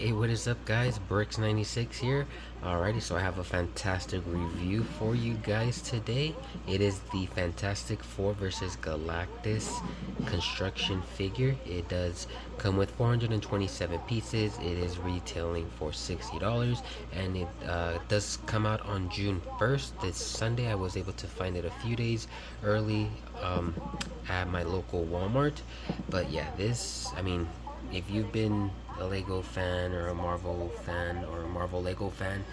Hey, what is up, guys? Bricks96 here. Alrighty, so I have a fantastic review for you guys today. It is the Fantastic Four versus Galactus construction figure. It does come with 427 pieces. It is retailing for $60, and it does come out on June 1st. This Sunday, I was able to find it a few days early at my local Walmart. But yeah, if you've been a Lego fan or a Marvel fan or a Marvel Lego fan,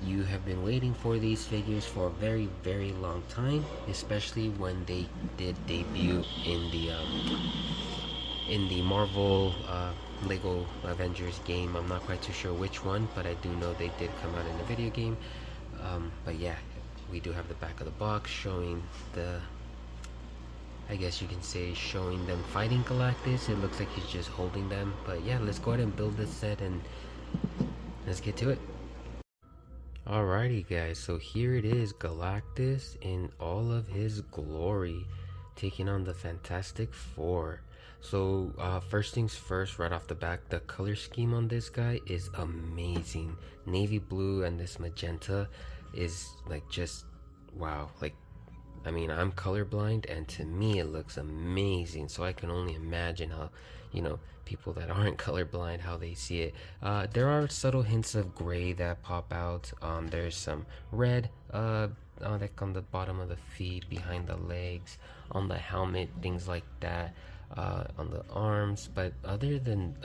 you have been waiting for these figures for a very, very long time, especially when they did debut in the Marvel Lego Avengers game. I'm not quite too sure which one, but I do know they did come out in a video game. But yeah, we do have the back of the box showing the, I guess you can say, showing them fighting Galactus. It looks like he's just holding them. But yeah, let's go ahead and build this set and let's get to it. Alrighty guys, so here it is, Galactus in all of his glory, taking on the Fantastic Four. So first things first, right off the back, the color scheme on this guy is amazing. Navy blue and this magenta is like just wow. Like, I mean, I'm colorblind, and to me it looks amazing, so I can only imagine how, people that aren't colorblind, how they see it. There are subtle hints of gray that pop out. There's some red, like on the bottom of the feet, behind the legs, on the helmet, things like that, on the arms. But other than,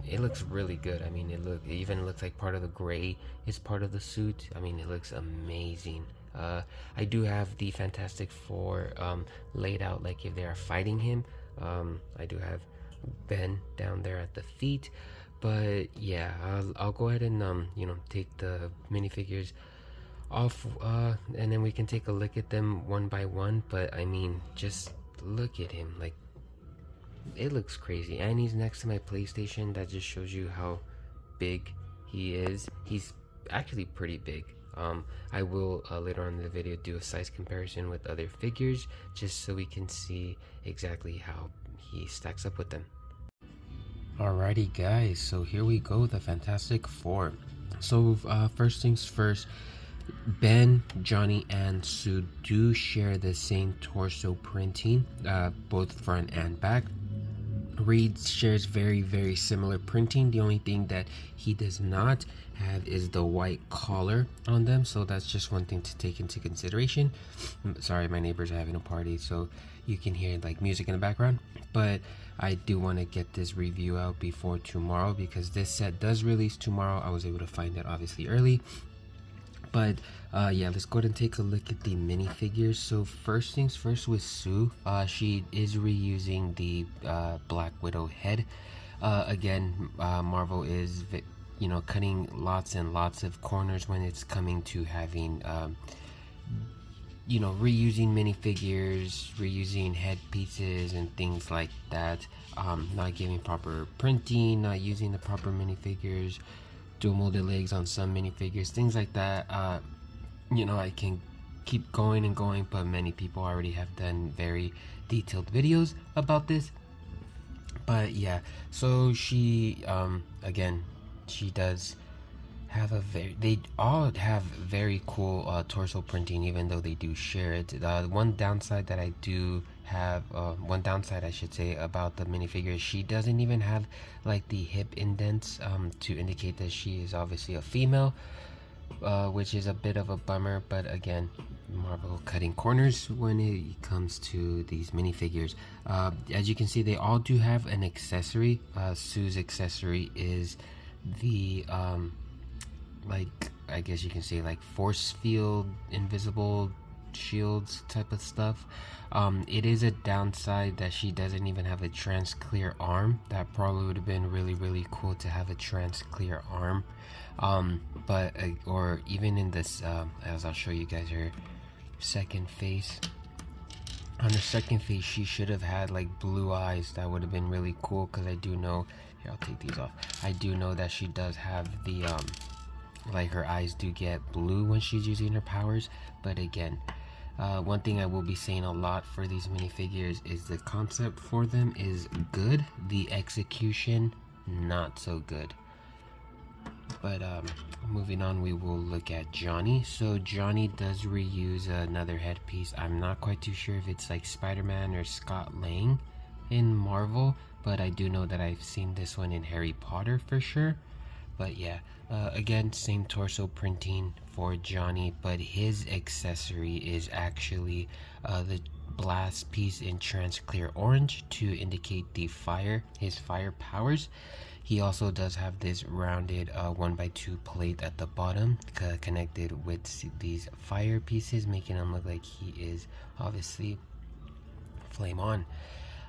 it looks really good. It even looks like part of the gray is part of the suit. It looks amazing. I do have the Fantastic Four laid out like if they are fighting him. I do have Ben down there at the feet, but yeah, I'll go ahead and take the minifigures off, and then we can take a look at them one by one. But just look at him, like, it looks crazy. And he's next to my PlayStation. That just shows you how big he is. He's actually pretty big. I will later on in the video do a size comparison with other figures, just so we can see exactly how he stacks up with them. Alrighty guys, so here we go, the Fantastic Four. So first things first, Ben, Johnny, and Sue do share the same torso printing, both front and back. Reed shares very, very similar printing. The only thing that he does not have is the white collar on them, so that's just one thing to take into consideration. Sorry, my neighbors are having a party, so you can hear like music in the background. But I do want to get this review out before tomorrow, because this set does release tomorrow. I was able to find it obviously early. But yeah, let's go ahead and take a look at the minifigures. So first things first with Sue, she is reusing the Black Widow head. Again, Marvel is cutting lots and lots of corners when it's coming to having reusing minifigures, reusing head pieces and things like that. Not giving proper printing, not using the proper minifigures, dual molded legs on some minifigures, things like that. I can keep going and going, but many people already have done very detailed videos about this. But yeah, so she again, she does have they all have very cool torso printing, even though they do share it. One downside that I do have, one downside I should say, about the minifigure, she doesn't even have like the hip indents to indicate that she is obviously a female, which is a bit of a bummer. But again, Marvel cutting corners when it comes to these minifigures. As you can see, they all do have an accessory. Sue's accessory is the like, I guess you can say, like force field, invisible shields type of stuff. It is a downside that she doesn't even have a trans clear arm. That probably would have been really, really cool to have a trans clear arm. But or even in this, as I'll show you guys her second face. On her second face, she should have had like blue eyes. That would have been really cool, because I do know, here, I'll take these off. I do know that she does have the like her eyes do get blue when she's using her powers. But again, one thing I will be saying a lot for these minifigures is the concept for them is good, the execution not so good. But moving on, we will look at Johnny. So Johnny does reuse another headpiece. I'm not quite too sure if it's like Spider-Man or Scott Lang in Marvel, but I do know that I've seen this one in Harry Potter for sure. But yeah, again, same torso printing for Johnny, but his accessory is actually the blast piece in trans clear orange to indicate the fire, his fire powers. He also does have this rounded 1x2 plate at the bottom connected with these fire pieces, making him look like he is obviously flame on.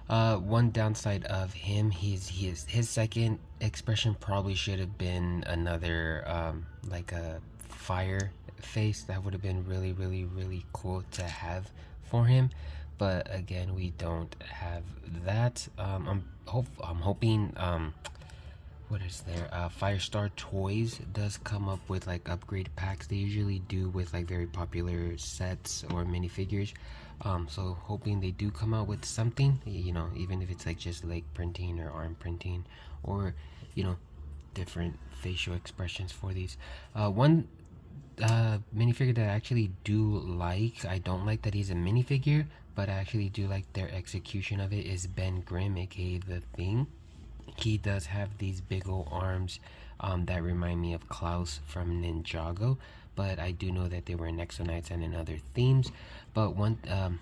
One downside of him, his second expression probably should have been another like a fire face. That would have been really cool to have for him, but again, we don't have that. I'm hoping what is there? Firestar Toys does come up with like upgrade packs. They usually do with like very popular sets or minifigures. So hoping they do come out with something, you know, even if it's like just leg printing or arm printing, or you know, different facial expressions for these. One minifigure that I actually do like, I don't like that he's a minifigure, but I actually do like their execution of it, is Ben Grimm, aka The Thing. He does have these big old arms that remind me of Klaus from Ninjago, but I do know that they were in Exonites and in other themes. But one,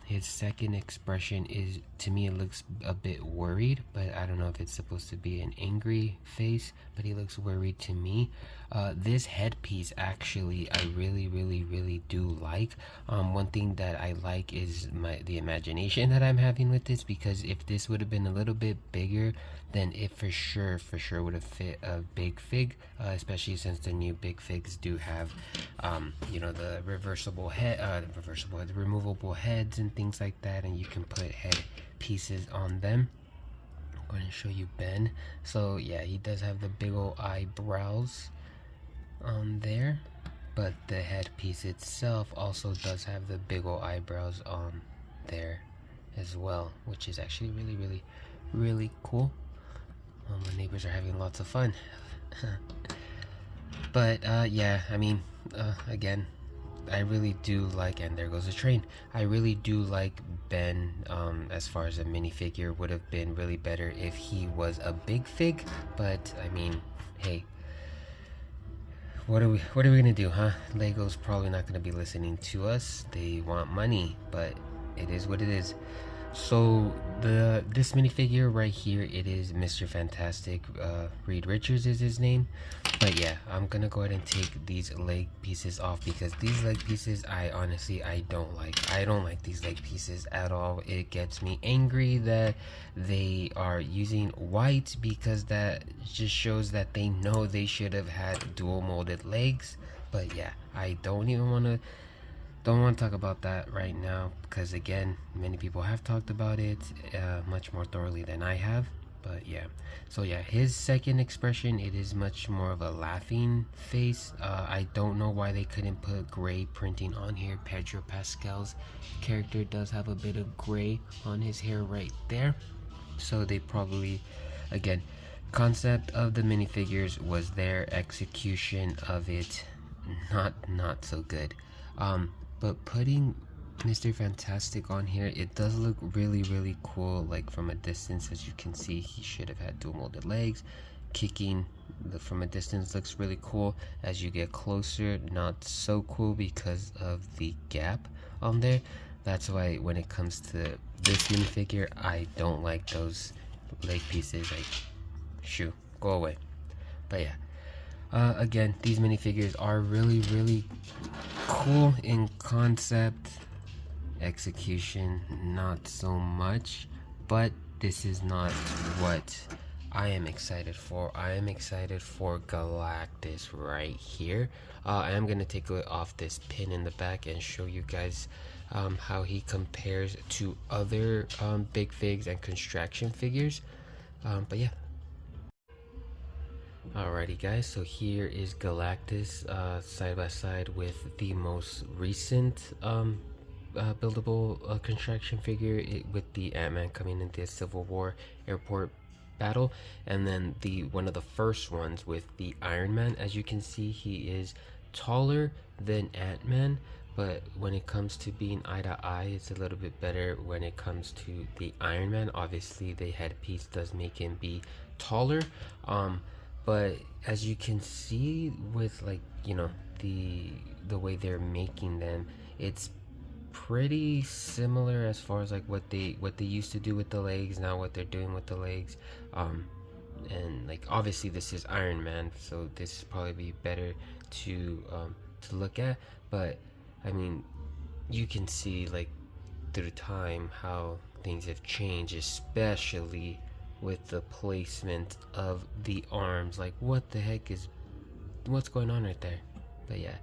his second expression is, to me, it looks a bit worried, but I don't know if it's supposed to be an angry face, but he looks worried to me. This headpiece, actually, I really do like. One thing that I like is the imagination that I'm having with this, because if this would have been a little bit bigger, then it for sure would have fit a big fig, especially since the new big figs do have you know, the removable heads and things like that, and you can put head pieces on them. I'm going to show you Ben. So yeah, he does have the big old eyebrows on there, but the headpiece itself also does have the big old eyebrows on there as well, which is actually really cool. My neighbors are having lots of fun. But yeah, I mean, again, I really do like, and there goes the train, I really do like Ben. As far as a minifigure, would have been really better if he was a big fig, but I mean, hey, what are we gonna do, huh? Lego's probably not gonna be listening to us. They want money, but it is what it is. So this minifigure right here, it is Mr. Fantastic. Reed Richards is his name. But yeah, I'm gonna go ahead and take these leg pieces off, because these leg pieces, I don't like. I don't like these leg pieces at all. It gets me angry that they are using white, because that just shows that they know they should have had dual molded legs. But yeah, I don't want to talk about that right now, because again, many people have talked about it much more thoroughly than I have. But yeah, so yeah, his second expression, it is much more of a laughing face. I don't know why they couldn't put gray printing on here. Pedro Pascal's character does have a bit of gray on his hair right there, so they probably, again, concept of the minifigures was there, execution of it not so good. But putting Mr. Fantastic on here, it does look really cool. Like from a distance, as you can see, he should have had dual molded legs. Kicking from a distance looks really cool. As you get closer, not so cool because of the gap on there. That's why when it comes to this minifigure, I don't like those leg pieces. Like, shoo, go away. But yeah. Again, these minifigures are really cool in concept. Execution, not so much. But this is not what I am excited for. I am excited for Galactus right here. I am going to take off this pin in the back and show you guys how he compares to other big figs and construction figures. But yeah. Alrighty guys, so here is Galactus side by side with the most recent buildable construction figure, with the Ant-Man coming into the Civil War airport battle, and then the one of the first ones with the Iron Man. As you can see, he is taller than Ant-Man, but when it comes to being eye to eye, it's a little bit better when it comes to the Iron Man. Obviously the headpiece does make him be taller, but as you can see with, like, you know, the way they're making them, it's pretty similar as far as like what they used to do with the legs, now what they're doing with the legs. And like obviously this is Iron Man, so this is probably be better to look at, but I mean, you can see like through time how things have changed, especially with the placement of the arms. Like, what the heck is what's going on right there? But yeah,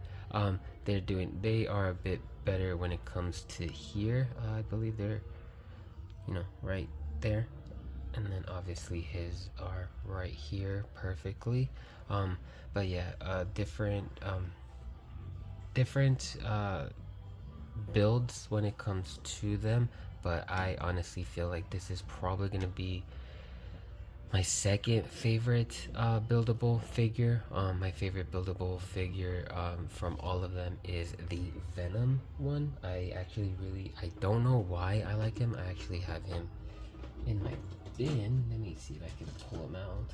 they are a bit better when it comes to here. I believe they're, you know, right there, and then obviously his are right here perfectly. But yeah, different builds when it comes to them, but I honestly feel like this is probably gonna be my second favorite buildable figure. My favorite buildable figure from all of them is the Venom one. I don't know why I like him. I actually have him in my bin. Let me see if I can pull him out.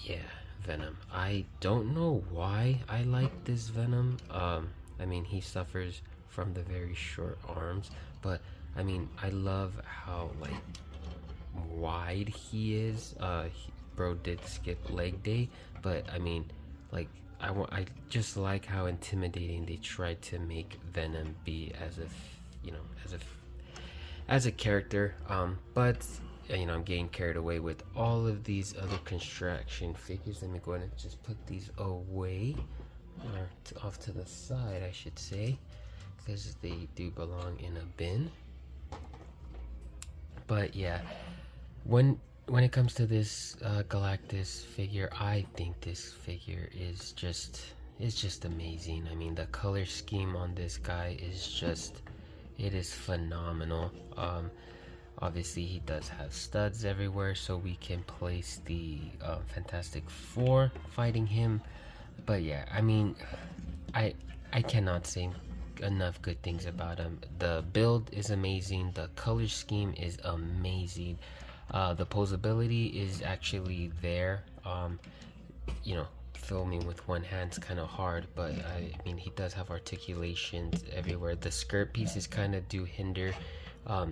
Yeah, Venom. I don't know why I like this Venom. I mean, he suffers from the very short arms, but I mean, I love how like wide he is. Bro did skip leg day, but I mean, like, I just like how intimidating they tried to make Venom be, as if, you know, as a character. But you know, I'm getting carried away with all of these other construction figures. Let me go ahead and just put these away, or off to the side, I should say, because they do belong in a bin. But yeah, when it comes to this Galactus figure, I think this figure is just amazing. I mean, the color scheme on this guy is just, it is phenomenal. Obviously he does have studs everywhere, so we can place the Fantastic Four fighting him. But yeah, I mean, I cannot say enough good things about him. The build is amazing, the color scheme is amazing, the posability is actually there. You know, filming with one hand's kind of hard, but I mean, he does have articulations everywhere. The skirt pieces kind of do hinder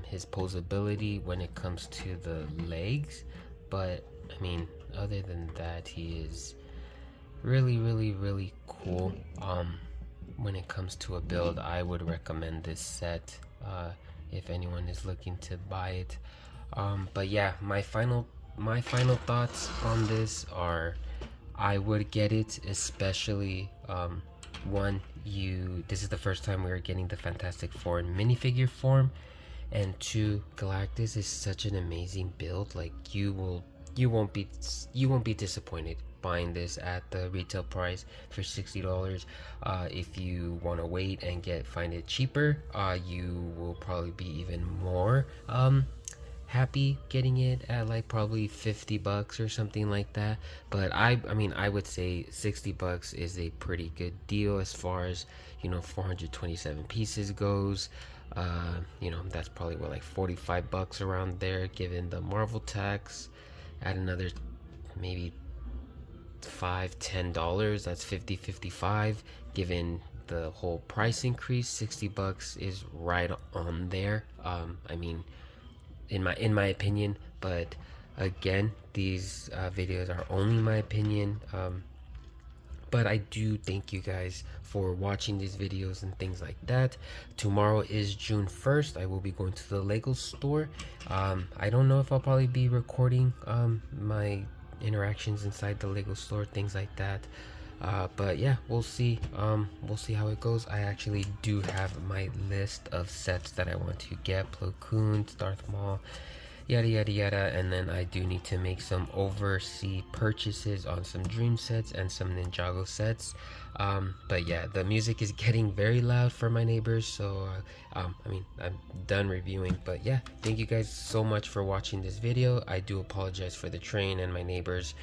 his posability when it comes to the legs, but I mean, other than that, he is really cool. When it comes to a build, I would recommend this set if anyone is looking to buy it. But yeah, my final thoughts on this are, I would get it, especially one, this is the first time we are getting the Fantastic Four in minifigure form, and two, Galactus is such an amazing build. Like, you won't be disappointed buying this at the retail price for $60. If you want to wait and find it cheaper, you will probably be even more happy getting it at like probably $50 or something like that. But I mean, I would say $60 is a pretty good deal as far as, you know, 427 pieces goes. You know, that's probably what, like $45 around there, given the Marvel tax. Add another maybe $5-10, that's $50-55. Given the whole price increase, $60 is right on there. I mean, in my opinion, but again, these videos are only my opinion. But I do thank you guys for watching these videos and things like that. Tomorrow is June 1st. I will be going to the Lego store. I don't know if I'll probably be recording my interactions inside the Lego store, things like that. But yeah, we'll see. We'll see how it goes. I actually do have my list of sets that I want to get: Plo Koon, Darth Maul, yada yada yada. And then I do need to make some overseas purchases on some dream sets and some Ninjago sets. But yeah, the music is getting very loud for my neighbors, so I mean, I'm done reviewing. But yeah, thank you guys so much for watching this video. I do apologize for the train and my neighbors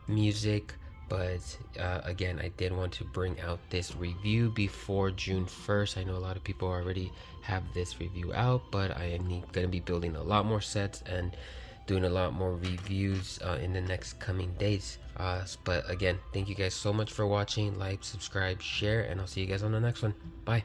music, but again, I did want to bring out this review before June 1st. I know a lot of people already have this review out, but I am gonna be building a lot more sets and doing a lot more reviews in the next coming days. But again, thank you guys so much for watching. Like, subscribe, share, and I'll see you guys on the next one. Bye.